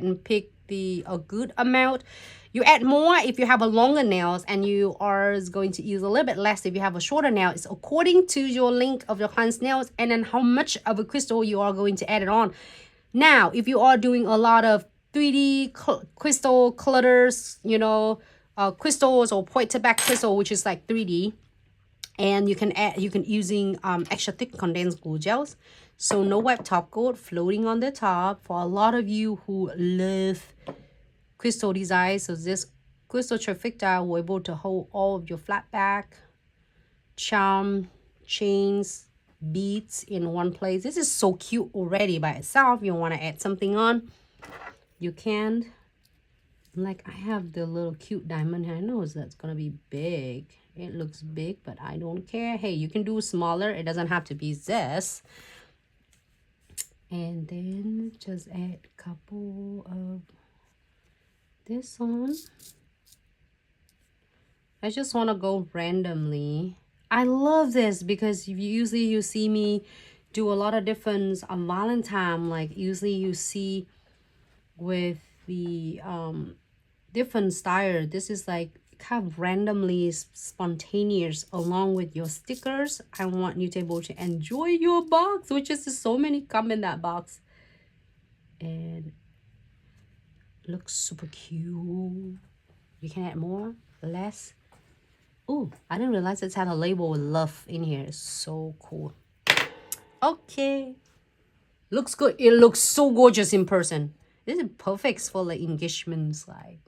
and pick a good amount. You add more if you have a longer nails, and you are going to use a little bit less if you have a shorter nail. It's according to your length of your client's nails and then how much of a crystal you are going to add it on. Now, if you are doing a lot of 3D crystal clutters, you know, crystals or pointed back crystal, which is like 3D, and you can using extra thick condensed glue gels. So no wet top coat floating on the top for a lot of you who love crystal design. So this crystal trifecta will able to hold all of your flat back, charm, chains, beads in one place. This is so cute already by itself. You want to add something on, you can. Like I have the little cute diamond here. I know that's gonna be big. It looks big, but I don't care. Hey, you can do smaller. It doesn't have to be this. And then just add a couple of this on. I just want to go randomly. I love this because usually you see me do a lot of different on Valentine. Like usually you see with the different style. This is like kind of randomly spontaneous along with your stickers. I want you to be able to enjoy your box, which is so many come in that box. And looks super cute. You can add more, less. Oh, I didn't realize it had a label with love in here. It's so cool. Okay. Looks good. It looks so gorgeous in person. This is perfect for like engagements, like